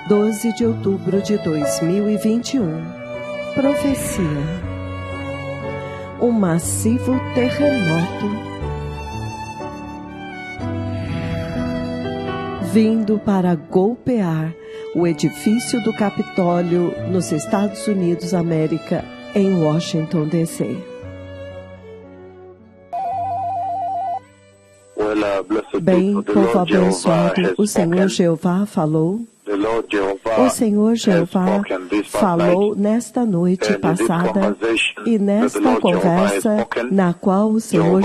12 de outubro de 2021. Profecia. Um massivo terremoto vindo para golpear o edifício do Capitólio nos Estados Unidos da América, em Washington, D.C. Bem, povo abençoado, o Senhor Jeová falou. O Senhor Jeová falou nesta noite passada, e nesta conversa na qual o Senhor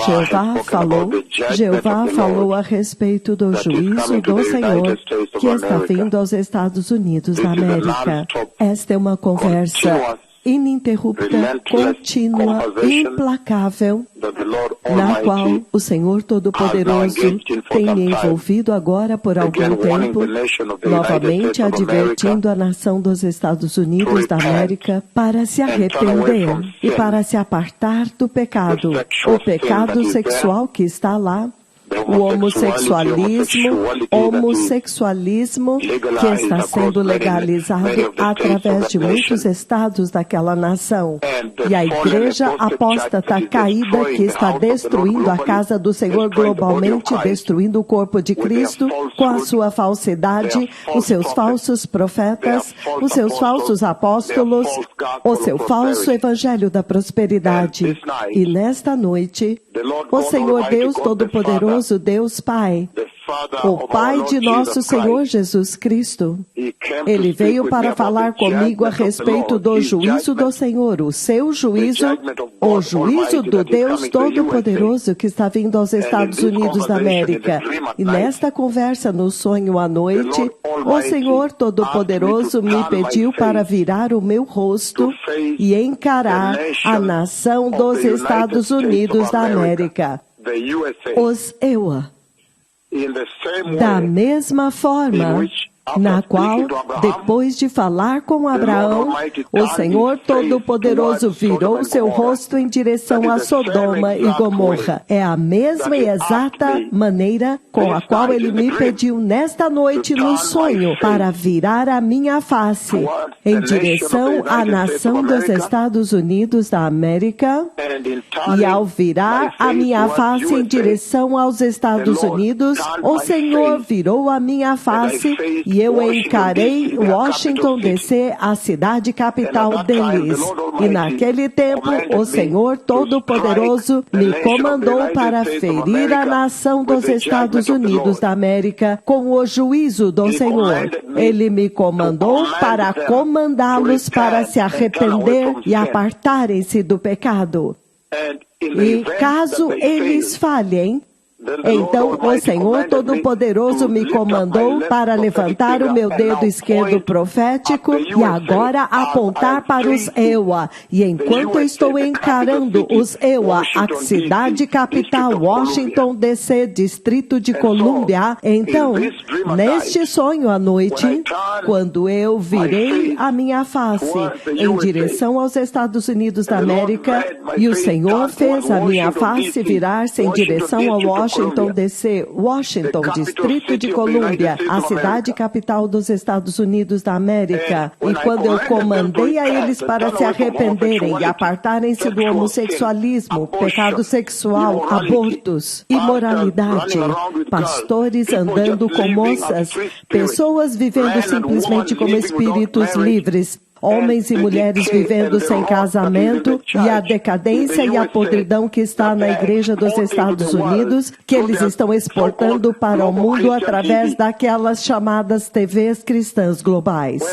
Jeová falou a respeito do juízo do Senhor que está vindo aos Estados Unidos da América. Esta é uma conversa ininterrupta, contínua, implacável, na qual o Senhor Todo-Poderoso tem me envolvido agora por algum tempo, novamente advertindo a nação dos Estados Unidos da América para se arrepender e para se apartar do pecado, o pecado sexual que está lá, o homossexualismo que está sendo legalizado através de muitos estados daquela nação. E a igreja apóstata caída que está destruindo a casa do Senhor globalmente, destruindo o corpo de Cristo com a sua falsidade, os seus falsos profetas, os seus falsos apóstolos, o seu falso evangelho da prosperidade. E nesta noite, o Senhor Deus Todo-Poderoso, Deus Pai, o Pai de nosso Senhor Jesus Cristo, Ele veio para falar comigo a respeito do juízo do Senhor, o seu juízo, o juízo do Deus Todo-Poderoso que está vindo aos Estados Unidos da América. E nesta conversa no sonho à noite, o Senhor Todo-Poderoso me pediu para virar o meu rosto e encarar a nação dos Estados Unidos da América, os EUA, da mesma forma na qual, depois de falar com Abraão, o Senhor Todo-Poderoso virou seu rosto em direção a Sodoma e Gomorra. É a mesma e exata maneira com a qual Ele me pediu nesta noite no sonho para virar a minha face em direção à nação dos Estados Unidos da América. E ao virar a minha face em direção aos Estados Unidos, o Senhor virou a minha face e eu encarei Washington, D.C., a cidade capital deles. E naquele tempo, o Senhor Todo-Poderoso me comandou para ferir a nação dos Estados Unidos da América com o juízo do Senhor. Ele me comandou para comandá-los para se arrepender e apartarem-se do pecado. E caso eles falhem, então o Senhor Todo-Poderoso me comandou para levantar o meu dedo esquerdo profético e agora apontar para os EUA. E enquanto eu estou encarando os EUA, a cidade capital, Washington, D.C., Distrito de Colômbia, então, neste sonho à noite, quando eu virei a minha face em direção aos Estados Unidos da América, e o Senhor fez a minha face virar-se em direção a Washington, D.C., Washington, Distrito de Colômbia, a cidade capital dos Estados Unidos da América. E quando eu comandei a eles para se arrependerem e apartarem-se do homossexualismo, pecado sexual, abortos, imoralidade, pastores andando com moças, pessoas vivendo simplesmente como espíritos livres, homens e mulheres vivendo sem casamento, e a decadência e a podridão que está na Igreja dos Estados Unidos, que eles estão exportando para o mundo através daquelas chamadas TVs cristãs globais.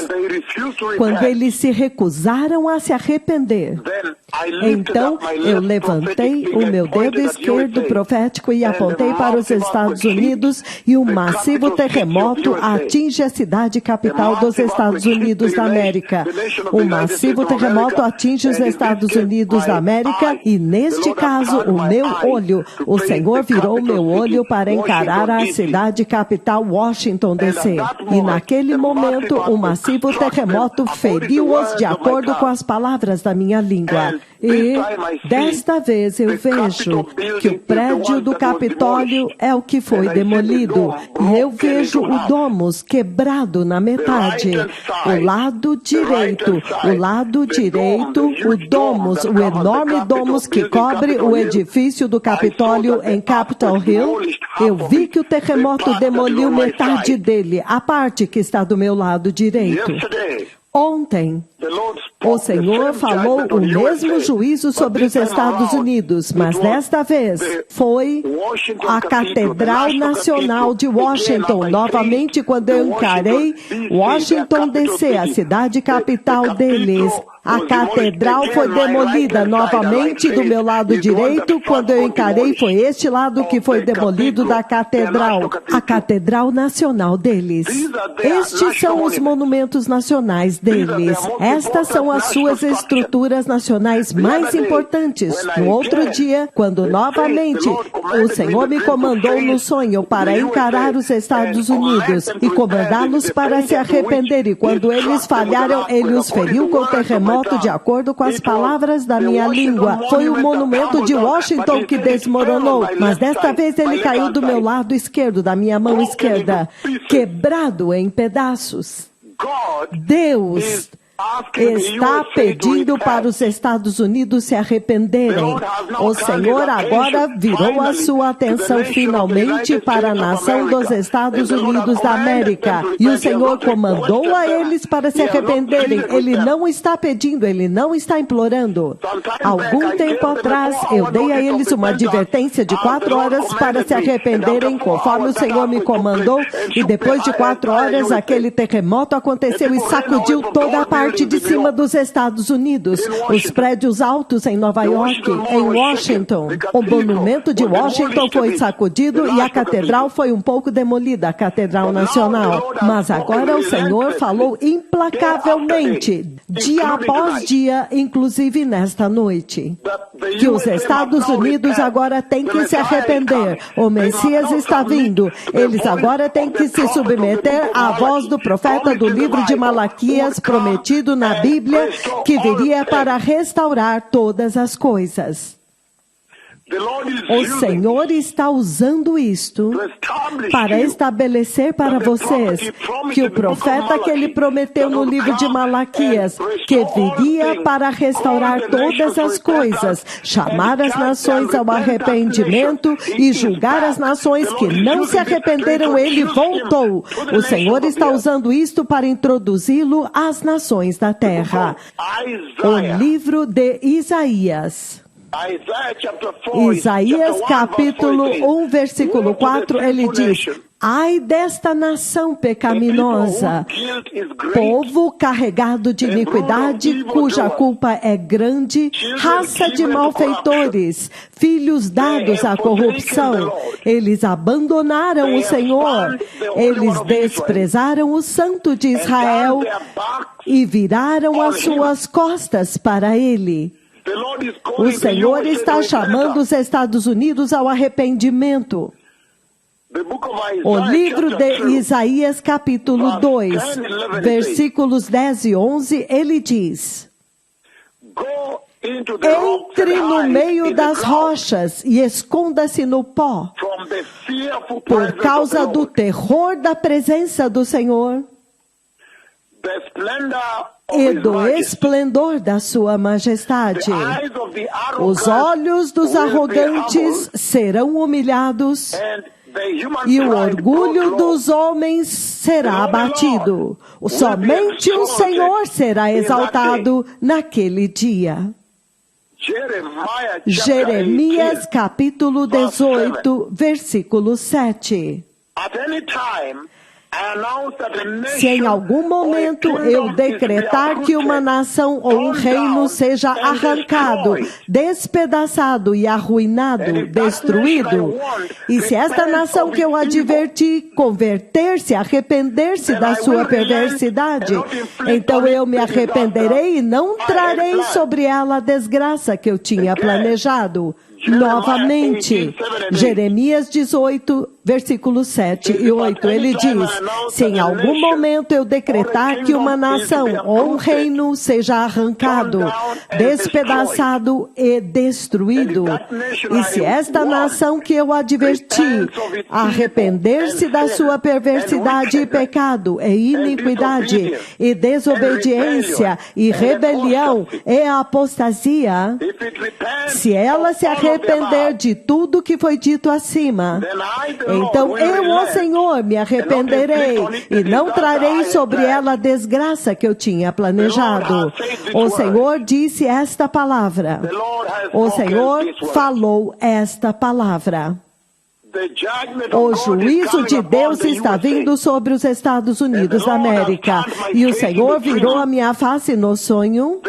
Quando eles se recusaram a se arrepender, então eu levantei o meu dedo esquerdo profético e apontei para os Estados Unidos, e um massivo terremoto atinge a cidade capital dos Estados Unidos da América. Um massivo terremoto atinge os Estados Unidos da América e, neste caso, o meu olho. O Senhor virou meu olho para encarar a cidade capital, Washington, D.C. E, naquele momento, um massivo terremoto feriu-os de acordo com as palavras da minha língua. E desta vez eu vejo que o prédio do Capitólio é o que foi demolido. E eu vejo o domus quebrado na metade. O lado direito, o domus, o enorme domus que cobre o edifício do Capitólio em Capitol Hill. Eu vi que o terremoto demoliu metade dele, a parte que está do meu lado direito. Ontem, o Senhor falou o mesmo juízo sobre os Estados Unidos, mas desta vez foi a Catedral Nacional de Washington. Novamente, quando eu encarei Washington DC, a cidade capital deles, a catedral foi demolida novamente do meu lado direito. Quando eu encarei, foi este lado que foi demolido da catedral, a Catedral Nacional deles. Estes são os monumentos nacionais deles. Estas são as suas estruturas nacionais mais importantes. No outro dia, quando novamente o Senhor me comandou no sonho para encarar os Estados Unidos e comandá-los para se arrepender, e quando eles falharam, ele os feriu com terremoto de acordo com as palavras da minha língua. Foi o monumento de Washington que desmoronou, mas desta vez ele caiu do meu lado esquerdo, da minha mão esquerda, quebrado em pedaços. Deus está pedindo para os Estados Unidos se arrependerem. O Senhor agora virou a sua atenção finalmente para a nação dos Estados Unidos da América. E o Senhor comandou a eles para se arrependerem. Ele não está pedindo, ele não está implorando. Algum tempo atrás, eu dei a eles uma advertência de 4 horas para se arrependerem, conforme o Senhor me comandou. E depois de 4 horas, aquele terremoto aconteceu e sacudiu toda a parte de cima dos Estados Unidos, os prédios altos em Nova York, em Washington. O monumento de Washington foi sacudido e a catedral foi um pouco demolida, a Catedral Nacional. Mas agora o Senhor falou implacavelmente, dia após dia, inclusive nesta noite, que os Estados Unidos agora têm que se arrepender. O Messias está vindo. Eles agora têm que se submeter à voz do profeta do livro de Malaquias, prometido na Bíblia, que viria para restaurar todas as coisas. O Senhor está usando isto para estabelecer para vocês que o profeta que ele prometeu no livro de Malaquias, que viria para restaurar todas as coisas, chamar as nações ao arrependimento e julgar as nações que não se arrependeram, ele voltou. O Senhor está usando isto para introduzi-lo às nações da terra. O livro de Isaías. Isaías capítulo 1, versículo 4, ele diz: ai desta nação pecaminosa, povo carregado de iniquidade, cuja culpa é grande, raça de malfeitores, filhos dados à corrupção. Eles abandonaram o Senhor, eles desprezaram o Santo de Israel e viraram as suas costas para ele. O Senhor está chamando os Estados Unidos ao arrependimento. O livro de Isaías, capítulo 2, versículos 10 e 11, ele diz: entre no meio das rochas e esconda-se no pó, por causa do terror da presença do Senhor e do esplendor da sua majestade. Os olhos dos arrogantes serão humilhados e o orgulho dos homens será abatido. Somente o Senhor será exaltado naquele dia. Jeremias capítulo 18, versículo 7. Se em algum momento eu decretar que uma nação ou um reino seja arrancado, despedaçado e arruinado, destruído, e se esta nação que eu adverti converter-se, arrepender-se da sua perversidade, então eu me arrependerei e não trarei sobre ela a desgraça que eu tinha planejado. Novamente, Jeremias 18, versículos 7 e 8, ele diz: se em algum momento eu decretar que uma nação ou um reino seja arrancado, despedaçado e destruído, e se esta nação que eu adverti arrepender-se da sua perversidade e pecado e iniquidade e desobediência e rebelião e apostasia, se ela se arrepender de tudo que foi dito acima, então eu, ó Senhor, me arrependerei e não trarei sobre ela a desgraça que eu tinha planejado. O Senhor disse esta palavra. O Senhor falou esta palavra. O juízo de Deus está vindo sobre os Estados Unidos da América. E o Senhor virou a minha face no sonho.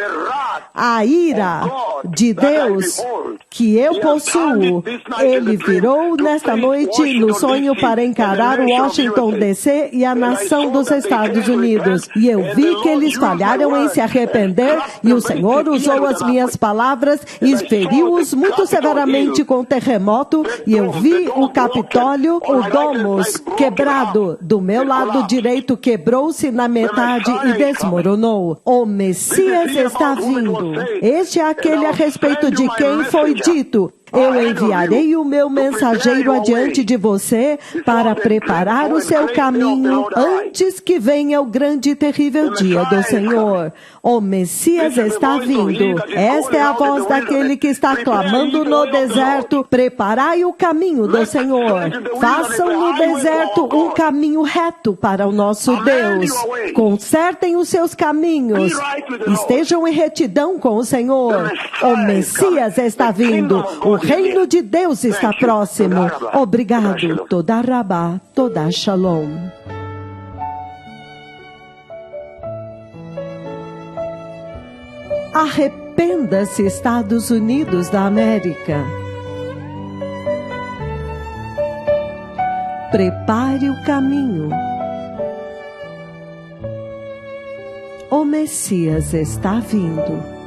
A ira de Deus que eu possuo, ele virou nesta noite no sonho para encarar Washington DC e a nação dos Estados Unidos. E eu vi que eles falharam em se arrepender e o Senhor usou as minhas palavras e feriu-os muito severamente com terremoto. E eu vi o Capitólio, o Domus, quebrado. Do meu lado direito quebrou-se na metade e desmoronou. O Messias está vindo. Este é aquele a respeito de quem foi dito: eu enviarei o meu mensageiro adiante de você para preparar o seu caminho antes que venha o grande e terrível dia do Senhor. O Messias está vindo. Esta é a voz daquele que está clamando no deserto: preparai o caminho do Senhor. Façam no deserto um caminho reto para o nosso Deus. Consertem os seus caminhos. Estejam em retidão com o Senhor. O Messias está vindo. O reino de Deus está próximo. Obrigado. Toda Rabá, toda Shalom. Arrependa-se, Estados Unidos da América. Prepare o caminho. O Messias está vindo.